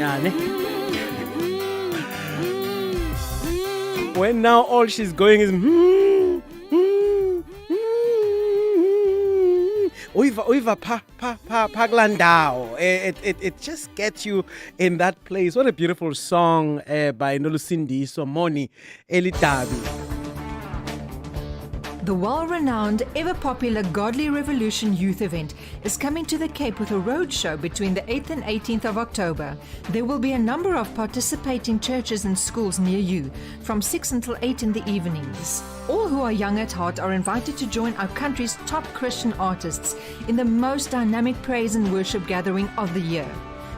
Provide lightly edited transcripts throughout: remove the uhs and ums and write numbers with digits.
Yeah, ne? When now all she's going is Uiva Paglandao. It just gets you in that place. What a beautiful song by Nolusindi Somoni Elitabi. The well-renowned, ever-popular Godly Revolution youth event is coming to the Cape with a roadshow between the 8th and 18th of October. There will be a number of participating churches and schools near you, from 6 until 8 in the evenings. All who are young at heart are invited to join our country's top Christian artists in the most dynamic praise and worship gathering of the year.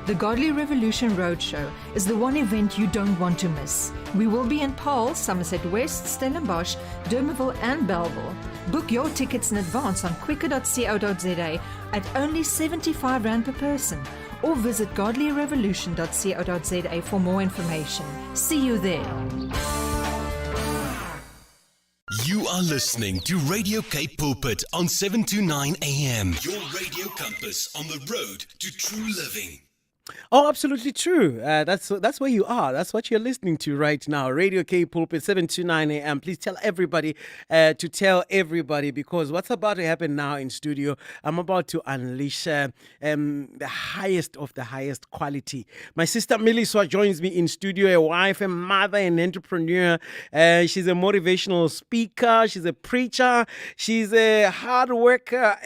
The Godly Revolution Roadshow is the one event you don't want to miss. We will be in Paarl, Somerset West, Stellenbosch, Dermaville and Bellville. Book your tickets in advance on quicker.co.za at only R75 per person, or visit godlyrevolution.co.za for more information. See you there. You are listening to Radio Cape Pulpit on 729 AM. Your radio compass on the road to true living. Oh, absolutely true. That's where you are. That's what you're listening to right now. Radio Cape Pulpit, 729 AM. Please tell everybody to tell everybody, because what's about to happen now in studio, I'm about to unleash the highest of the highest quality. My sister Miliswa joins me in studio, a wife, a mother, an entrepreneur. She's a motivational speaker. She's a preacher. She's a hard worker.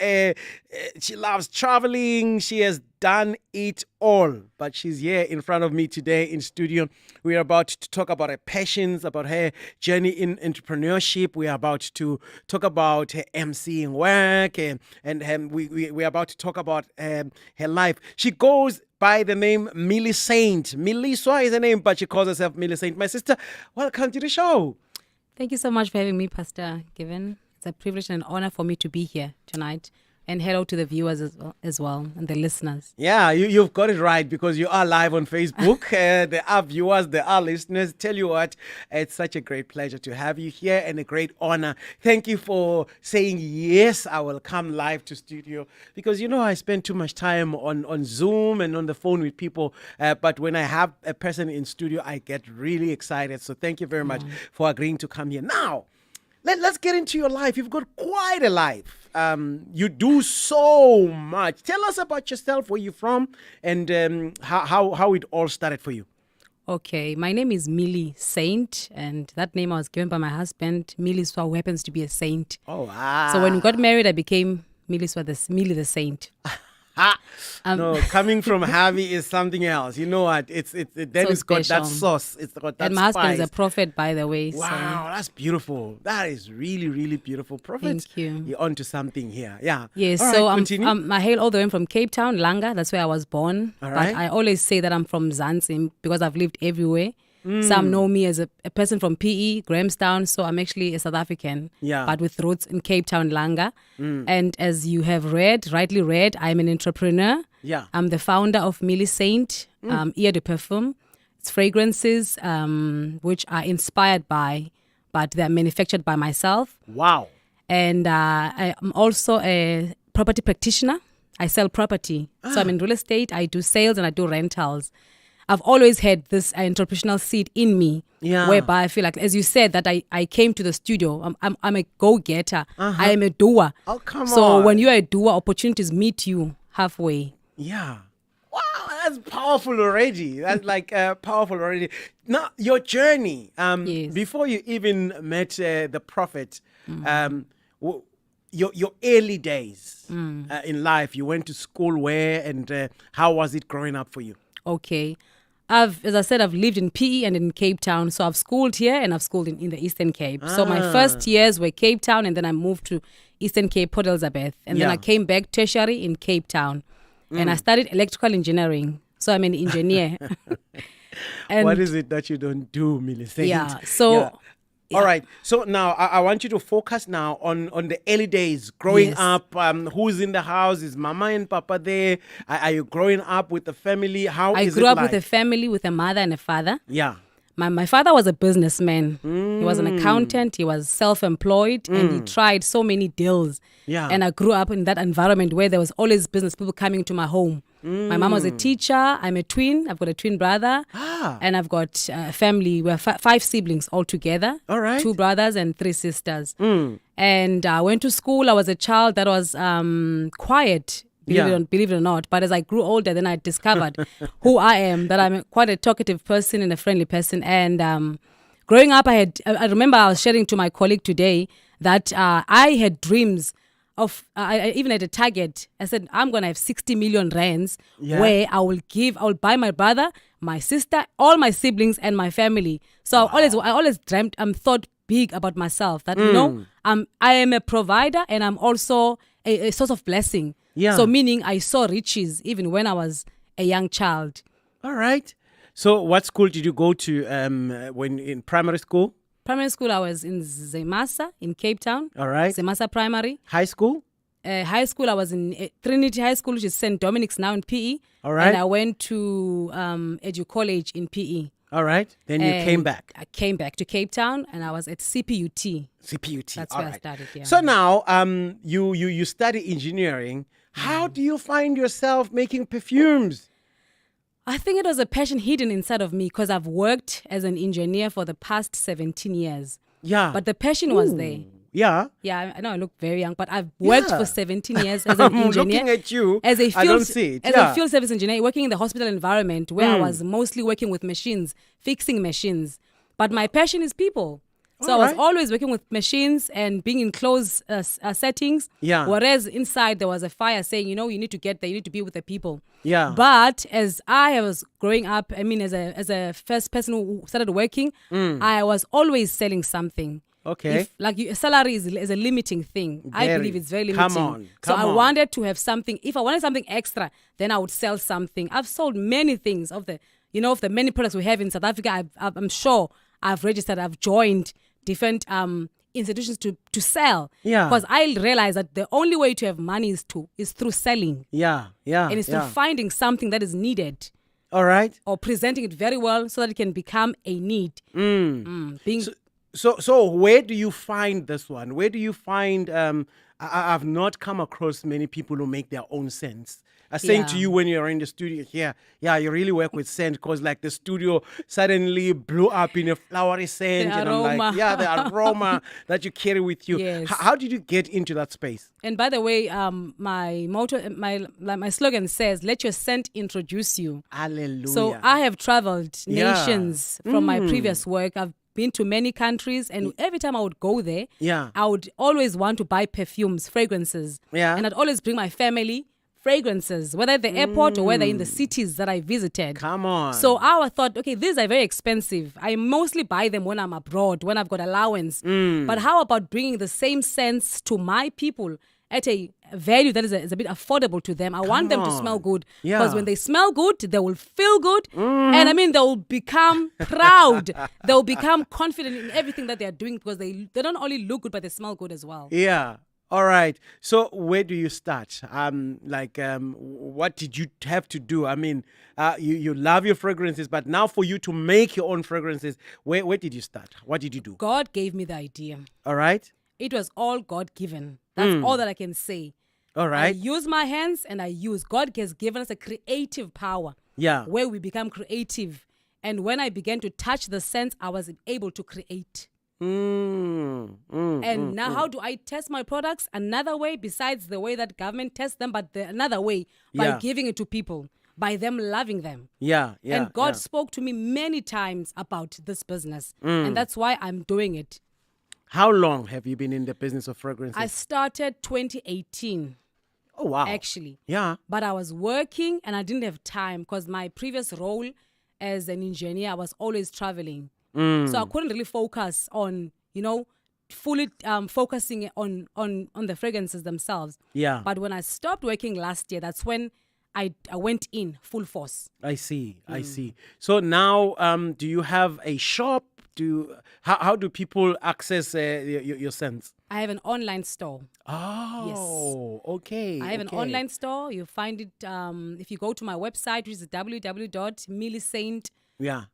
She loves traveling. She has done it all, but she's here in front of me today in studio. We are about to talk about her passions, about her journey in entrepreneurship. We are about to talk about her MCing work, and we are about to talk about her life. She goes by the name Millie Saint. Miliswa is her name, but she calls herself Millie Saint. My sister, welcome to the show. Thank you so much for having me, Pastor Given. It's a privilege and an honor for me to be here tonight. And hello to the viewers as well and the listeners. Yeah, you've got it right, because you are live on Facebook. There are viewers, there are listeners. Tell you what, it's such a great pleasure to have you here and a great honor. Thank you for saying, yes, I will come live to studio, because, I spend too much time on Zoom and on the phone with people. But when I have a person in studio, I get really excited. So thank you very much for agreeing to come here. Now, let's get into your life. You've got quite a life. You do so much. Tell us about yourself, where you're from, and how it all started for you. Okay, my name is Millie Saint, and that name I was given by my husband, Miliswa, who happens to be a saint. Oh, wow. So when we got married, I became Miliswa, Millie the Saint. No, coming from Harvey is something else. You know what? Then so it's got special. that sauce. It's got that And my husband spice. is a prophet, by the way. Wow, that's beautiful. That is really, really beautiful. Prophet, Thank you. You're onto something here. Yeah. Yes, All so right, continue. I hail all the way from Cape Town, Langa. That's where I was born. All But right. I always say that I'm from Zanzi because I've lived everywhere. Some know me as a person from PE, Grahamstown, so I'm actually a South African, Yeah. but with roots in Cape Town, Langa. And as you have rightly read, I'm an entrepreneur. Yeah. I'm the founder of Millie Saint, Eau de Parfum. It's fragrances which are inspired by, but they're manufactured by myself. Wow. And I'm also a property practitioner. I sell property. So I'm in real estate. I do sales and I do rentals. I've always had this entrepreneurial seed in me, whereby I feel like, as you said, that I came to the studio. I'm a go-getter. I am a doer. Oh, come So on. when you're a doer, opportunities meet you halfway. Yeah. Wow, that's powerful already. That's like powerful already. Now, your journey, Yes. before you even met the prophet, your early days in life, you went to school where, and how was it growing up for you? Okay. As I said, I've lived in PE and in Cape Town. So I've schooled here and I've schooled in the Eastern Cape. So my first years were Cape Town, and then I moved to Eastern Cape, Port Elizabeth. And then I came back tertiary in Cape Town. And I studied electrical engineering. So I'm an engineer. And What is it that you don't do, Millicent? Yeah. So All right. So now I want you to focus now on the early days growing Yes. up. Who's in the house? Is Mama and Papa there? Are you growing up with the family? How I is grew it up like? with a family, with a mother and a father. Yeah. My father was a businessman. He was an accountant. He was self-employed, and he tried so many deals. Yeah. And I grew up in that environment where there was always business people coming to my home. My mom was a teacher. I'm a twin. I've got a twin brother. And I've got a family. We're 5 siblings altogether. All right. 2 brothers and 3 sisters. And I went to school. I was a child that was quiet. Believe it or not. But as I grew older, then I discovered who I am, that I'm quite a talkative person and a friendly person. And growing up, I remember I was sharing to my colleague today that I had dreams of, I even had a target. I said, I'm going to have 60 million rands where I will buy my brother, my sister, all my siblings and my family. So I always dreamt, thought big about myself that, I am a provider and I'm also a source of blessing. Yeah. So meaning I saw riches even when I was a young child. All right. So what school did you go to when in primary school? Primary school, I was in Zemasa in Cape Town. All right. Zemasa Primary. High school? High school, I was in Trinity High School, which is St. Dominic's now in PE. All right. And I went to Edu College in PE. All right. Then you came back. I came back to Cape Town and I was at CPUT. CPUT. That's All where I right. started, yeah. So now you study engineering. How do you find yourself making perfumes? I think it was a passion hidden inside of me because I've worked as an engineer for the past 17 years. Yeah. But the passion was there. Yeah. Yeah, I know I look very young, but I've worked Yeah. for 17 years as an engineer. Looking at you, as a I don't see it. As Yeah. a field service engineer, working in the hospital environment where I was mostly working with machines, fixing machines. But my passion is people. So I was Alright. always working with machines and being in closed settings. Yeah. Whereas inside there was a fire saying, you need to get there, you need to be with the people. Yeah. But as I was growing up, as a first person who started working, I was always selling something. Okay. Salary is a limiting thing. I Very. believe it's very Come limiting. on, So come I on. wanted to have something. If I wanted something extra, then I would sell something. I've sold many things of the many products we have in South Africa. I'm sure I've registered. I've joined different institutions to sell. Yeah. Because I realized that the only way to have money is through selling, Yeah. Yeah. and it's yeah. through finding something that is needed All right. or presenting it very well so that it can become a need. Being So where do you find this one? Where do you find? I've not come across many people who make their own scents. I was saying to Yeah. you when you're in the studio here, you really work with scent because like the studio suddenly blew up in a flowery scent. The and I'm like, aroma. the aroma that you carry with you. Yes. How did you get into that space? And by the way, my motto, my slogan says, "Let your scent introduce you." Hallelujah. So I have traveled Yeah. nations from my previous work. I've been to many countries, and every time I would go there, Yeah. I would always want to buy perfumes, fragrances, Yeah. and I'd always bring my family fragrances, whether at the airport or whether in the cities that I visited. Come on. So I thought, okay, these are very expensive. I mostly buy them when I'm abroad, when I've got allowance. But how about bringing the same scents to my people at a value that is a bit affordable to them? I want them to on. smell good. Yeah. Because when they smell good, they will feel good. And they'll become proud. They'll become confident in everything that they're doing because they don't only look good, but they smell good as well. Yeah. All right. So where do you start? What did you have to do? I mean, you love your fragrances, but now for you to make your own fragrances, where did you start? What did you do? God gave me the idea. All right. It was all God given. That's all that I can say. All I right. use my hands and God has given us a creative power. Yeah. Where we become creative. And when I began to touch the sense, I was able to create. And now how do I test my products? Another way besides the way that government tests them, but another way by Yeah. giving it to people, by them loving them. Yeah. Yeah. And God yeah. spoke to me many times about this business. And that's why I'm doing it. How long have you been in the business of fragrances? I started 2018, oh wow. actually. Yeah. But I was working and I didn't have time because my previous role as an engineer, I was always traveling. So I couldn't really focus on, fully focusing on the fragrances themselves. Yeah. But when I stopped working last year, that's when I went in full force. I see. I see. So now, do you have a shop? How do people access your scents? I have an online store. Oh, okay. I have an okay. online store. You find it if you go to my website, which is www.millicent.co.za. Yeah.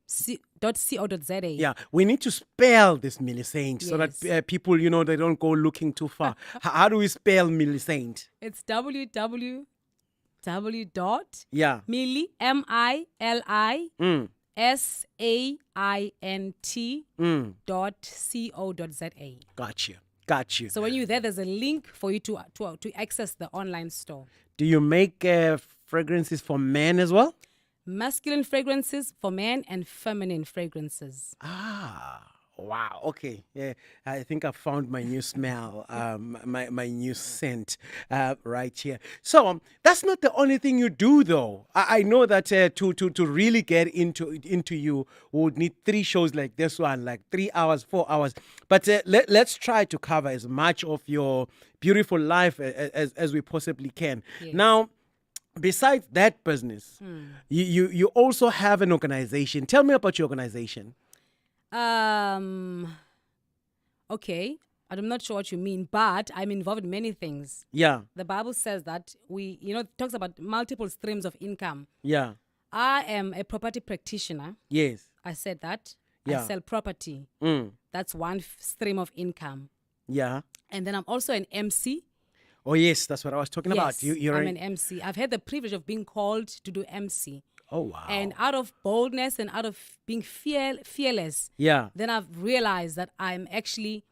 .co.za. Yeah, we need to spell this Millicent so that Yes. people, they don't go looking too far. How do we spell Millicent? It's www. Yeah. MILISAINT.co.za. Got you. So when you're there, there's a link for you to access the online store. Do you make fragrances for men as well? Masculine fragrances for men and feminine fragrances. Ah, wow. Okay. Yeah, I think I found my new smell, my new scent right here. So that's not the only thing you do, though. I know that to really get into you, we would need 3 shows like this one, like 3 hours, 4 hours. But let's try to cover as much of your beautiful life as we possibly can. Yes. Now, besides that business, you also have an organization. Tell me about your organization. Okay, I'm not sure what you mean, but I'm involved in many things. Yeah, The Bible says that it talks about multiple streams of income. yeah, I am a property practitioner. yes, I said that. Yeah. I sell property. mm, That's one stream of income. yeah. And then I'm also an MC. Oh, yes, that's what I was talking about. Yes, You're I'm an MC. I've had the privilege of being called to do MC. Oh, wow. And out of boldness and out of being fearless, Yeah, then I've realized that I'm actually,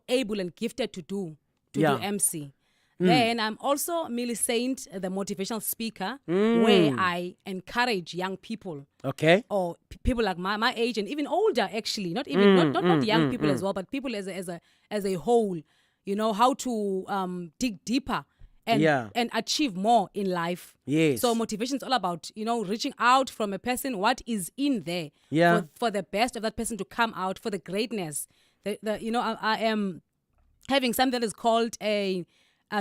able and gifted to do Yeah. MC. Then I'm also Millicent, the motivational speaker, where I encourage young people okay. or people like my age and even older, actually, not even not young people as well, but people as a whole, how to dig deeper and Yeah. and achieve more in life. Yes. So motivation is all about reaching out from a person, what is in there, Yeah. for the best of that person to come out, for the greatness. I am having something that is called a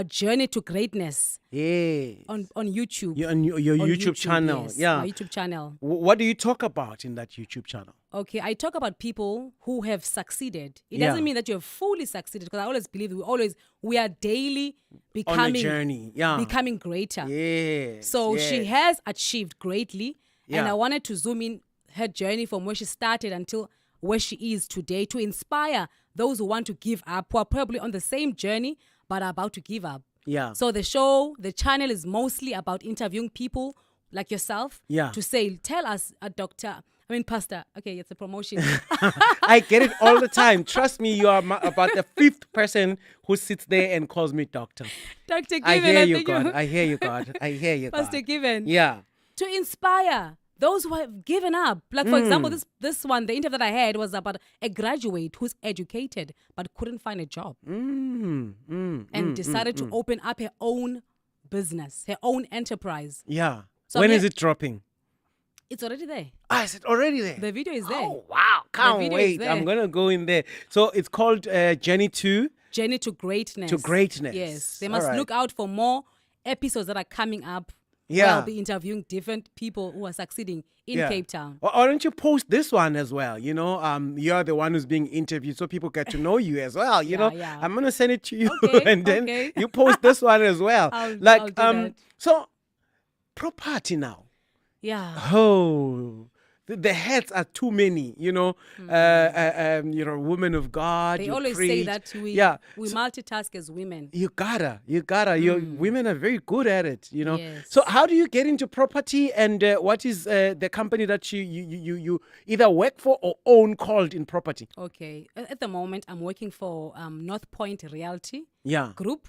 journey to greatness Yeah. on YouTube. On your On YouTube channel. yes, Yeah. my YouTube channel. What do you talk about in that YouTube channel? Okay, I talk about people who have succeeded. It Yeah. doesn't mean that you have fully succeeded, because I always believe we are daily becoming journey, yeah. becoming greater. Yes. So she yes. has achieved greatly, and Yeah. I wanted to zoom in her journey from where she started until where she is today to inspire those who want to give up, who are probably on the same journey but are about to give up. Yeah. So the channel is mostly about interviewing people like yourself. Yeah. To say, tell us, pastor. Okay, it's a promotion. I get it all the time. Trust me, you are about the 5th person who sits there and calls me doctor. Dr. Given, I hear you, think God. I hear you, God. I hear you, God. Pastor Given. Yeah. To inspire those who have given up. Like, for example, this one, the interview that I had was about a graduate who's educated but couldn't find a job and decided to open up her own business, her own enterprise. Yeah. So When I'm is here- it dropping? It's already there. Ah, is it already there? The video is there. Oh, wow. Can't video is wait. there. I'm going to go in there. So it's called Journey to... Journey to greatness. To greatness. Yes. They All must right. look out for more episodes that are coming up. Yeah. Where I'll be interviewing different people who are succeeding in Yeah. Cape Town. Why don't you post this one as well? You're the one who's being interviewed, so people get to know you as well. Yeah. I'm gonna send it to you, Okay, and then okay. you post this one as well. I'll do that. So property now. Yeah. Oh, the heads are too many. You're a woman of God. They you always say preach. that we So multitask as women. you gotta. Your women are very good at it. Yes. So how do you get into property, and what is the company that you either work for or own called in property? Okay. At the moment, I'm working for North Point Realty Yeah. Group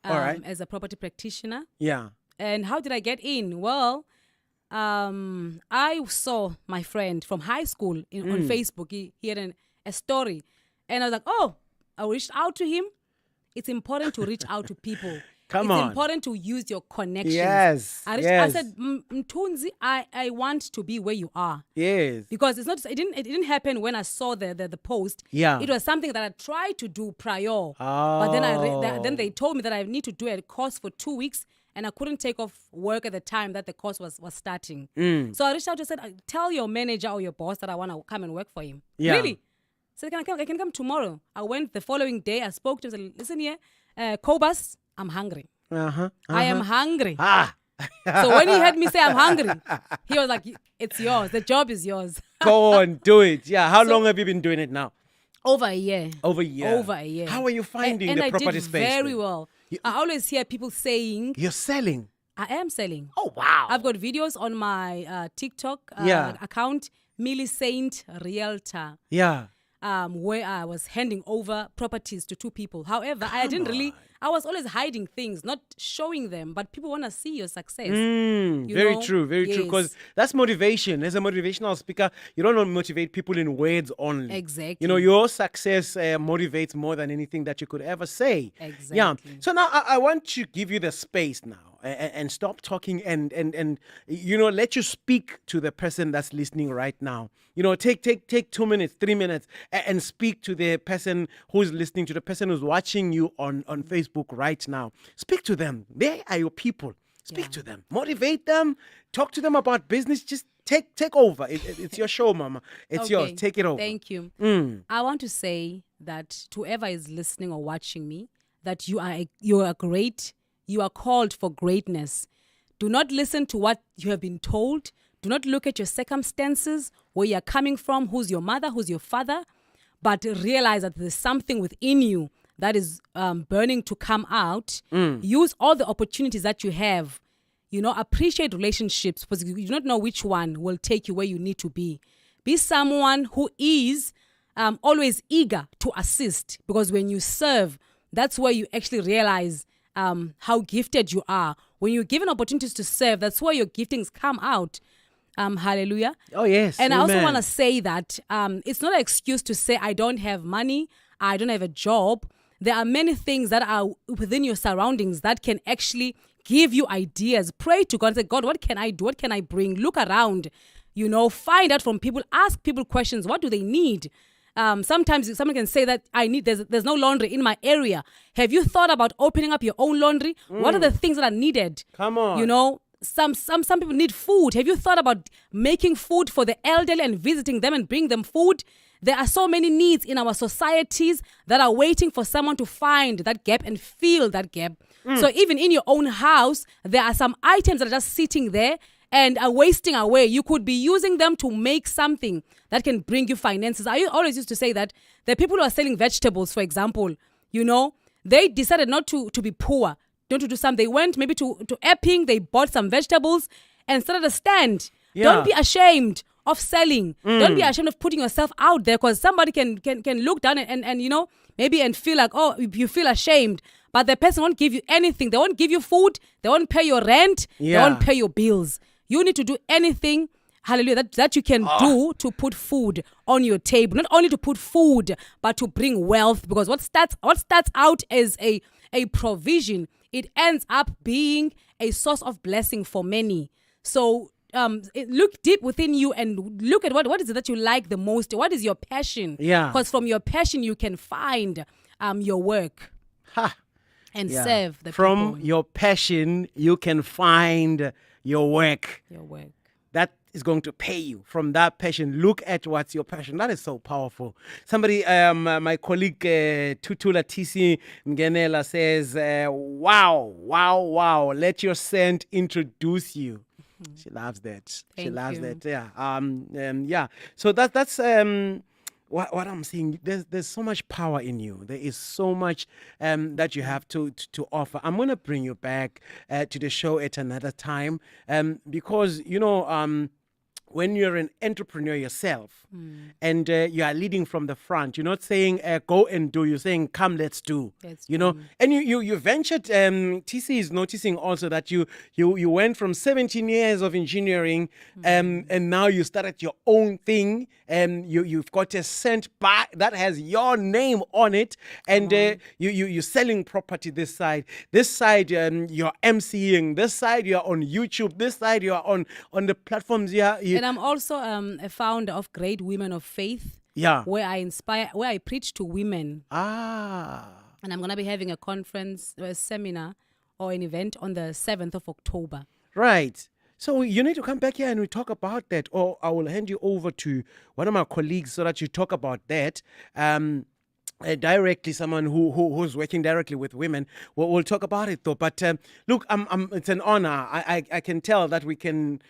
All right. as a property practitioner. Yeah. And how did I get in? Well, I saw my friend from high school on Facebook. He had a story. And I was like, oh, I reached out to him. It's important to reach out to people. Come it's on. important to use your connections. Yes, I yes. said, Mtunzi, I want to be where you are. Yes. Because it didn't happen when I saw the post. Yeah. It was something that I tried to do prior. But then then they told me that I need to do a course for 2 weeks, and I couldn't take off work at the time that the course was starting. So I reached out and said, tell your manager or your boss that I want to come and work for him. Yeah. Really? So I can come tomorrow. I went the following day. I spoke to him and said, listen here, Cobus, I'm hungry. Uh-huh. I am hungry. Ah. So when he heard me say I'm hungry, he was like, it's yours. The job is yours. Go on, do it. Yeah. How long have you been doing it now? Over a year. Over a year. Over a year. How are you finding and the I property did space? very then? well. I always hear people saying, You're selling. I am selling. Oh, wow. I've got videos on my TikTok Yeah. account, Millie Saint Realtor, Yeah. where I was handing over properties to two people. However, I was always hiding things, not showing them, but people want to see your success. You Very know? true, very true. Because Yes. that's motivation. As a motivational speaker, you don't want to motivate people in words only. Exactly. You know, your success motivates more than anything that you could ever say. Yeah. Exactly. So now I want to give you the space now and stop talking and let you speak to the person that's listening right now. You know, take 2 minutes, 3 minutes and speak to the person who's listening, to the person who's watching you on Facebook right now. Speak to them. They are your people. Speak to them. Motivate them. Talk to them about business. Just take over. It's your show, Mama. It's yours. Okay. Take it over. Thank you. I want to say that to whoever is listening or watching me, that you are great. You are called for greatness. Do not listen to what you have been told. Do not look at your circumstances, where you're coming from, who's your mother, who's your father, but realize that there's something within you that is burning to come out. Use all the opportunities that you have. You know, appreciate relationships, because you do not know which one will take you where you need to be. Be someone who is always eager to assist, because when you serve, that's where you actually realize how gifted you are. When you're given opportunities to serve, that's where your giftings come out. Hallelujah. Oh, yes. And I also Amen. want to say that it's not an excuse to say, I don't have money, I don't have a job. There are many things that are within your surroundings that can actually give you ideas. Pray to God. Say, God, what can I do? What can I bring? Look around. You know, find out from people. Ask people questions. What do they need? Sometimes someone can say that there's no laundry in my area. Have you thought about opening up your own laundry? What are the things that are needed? Come on. You know, some people need food. Have you thought about making food for the elderly and visiting them and bring them food? There are so many needs in our societies that are waiting for someone to find that gap and fill that gap. So even in your own house, there are some items that are just sitting there and are wasting away. You could be using them to make something that can bring you finances. I always used to say that the people who are selling vegetables, for example, you know, they decided not to be poor, not to do something. They went maybe to Epping, they bought some vegetables and started a stand. Yeah. Don't be ashamed of selling. Don't be ashamed of putting yourself out there, because somebody can look down and you know, maybe and feel like, oh, you feel ashamed. But the person won't give you anything. They won't give you food. They won't pay your rent. Yeah. They won't pay your bills. You need to do anything, hallelujah, that you can do to put food on your table. Not only to put food, but to bring wealth. Because what starts out as a provision, it ends up being a source of blessing for many. So look deep within you and look at what is it that you like the most. What is your passion? Yeah. Because from your passion, you can find your work Ha. and Yeah. serve the From people. your passion, you can find your work. Your work. That is going to pay you. From that passion, look at what's your passion. That is so powerful. Somebody, my colleague Tutula TC Mgenela says, wow, let your scent introduce you. She loves that. She Thank loves you. that. Yeah. Yeah. So that's what I'm saying. There's so much power in you. There is so much that you have to offer. I'm gonna bring you back to the show at another time because you know when you're an entrepreneur yourself and you are leading from the front, you're not saying go and do, you're saying come, let's do. Let's you know, do. and you ventured, TC is noticing also that you went from 17 years of engineering and now you started your own thing and you've got a scent bar that has your name on it and you're selling property this side you're MCing, this side you're on YouTube, this side you're on the platforms And I'm also a founder of Great Women of Faith, where I preach to women. And I'm going to be having a conference, a seminar, or an event on the 7th of October. Right. So you need to come back here and we talk about that, or I will hand you over to one of my colleagues so that you talk about that. directly someone who's working directly with women. We'll talk about it though. But look, it's an honor. I can tell that we can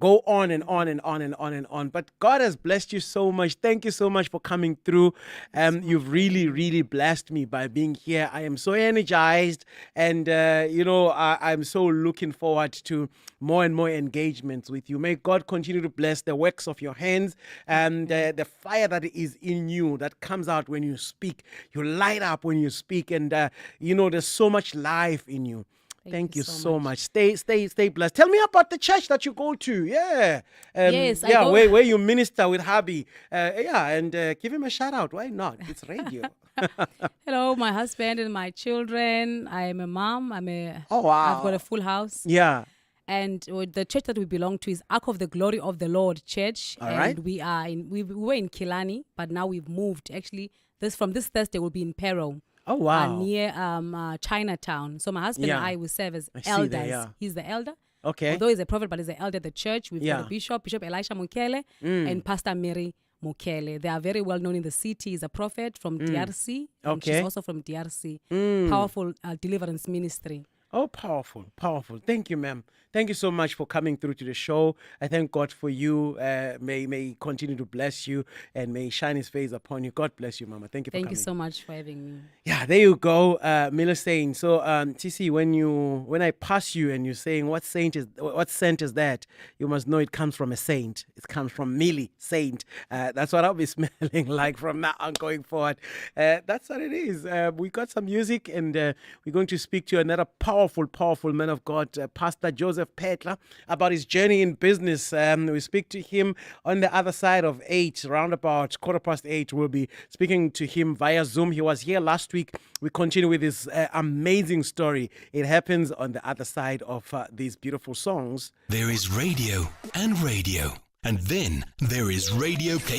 go on and on and on and on and on. But God has blessed you so much. Thank you so much for coming through. You've really, really blessed me by being here. I am so energized, and I'm so looking forward to more and more engagements with you. May God continue to bless the works of your hands and the fire that is in you that comes out when you speak. You light up when you speak, and there's so much life in you. Thank you so much. Stay blessed. Tell me about the church that you go to. Yeah. Yes, where you minister with hubby. And give him a shout out. Why not? It's radio. Hello, my husband and my children. I am a mom. Oh, wow. I've got a full house. Yeah. And the church that we belong to is Ark of the Glory of the Lord Church. All and right. we were in Kilani, but now we've moved. Actually, from this Thursday we'll be in Pero. Oh, wow. Near Chinatown. So my husband and I will serve as elders. There, yeah. He's the elder. Okay. Although he's a prophet, but he's the elder of the church. We've got a Bishop Elisha Mukele, and Pastor Mary Mukele. They are very well known in the city. He's a prophet from DRC. And Okay. she's also from DRC. Powerful deliverance ministry. Oh, powerful, powerful. Thank you, ma'am. Thank you so much for coming through to the show. I thank God for you. May He continue to bless you, and may He shine His face upon you. God bless you, Mama. Thank you for coming. Thank you so much for having me. Yeah, there you go, Miller saying. So, TC, when I pass you and you're saying what scent is that, you must know it comes from a saint. It comes from Millie Saint. That's what I'll be smelling like from now on going forward. That's what it is. We got some music, and we're going to speak to another powerful man of God, Pastor Joseph Petla, about his journey in business. We speak to him on the other side of 8, round about 8:15. We'll be speaking to him via Zoom. He was here last week. We continue with his amazing story. It happens on the other side of these beautiful songs. There is radio, and then there is Radio Cape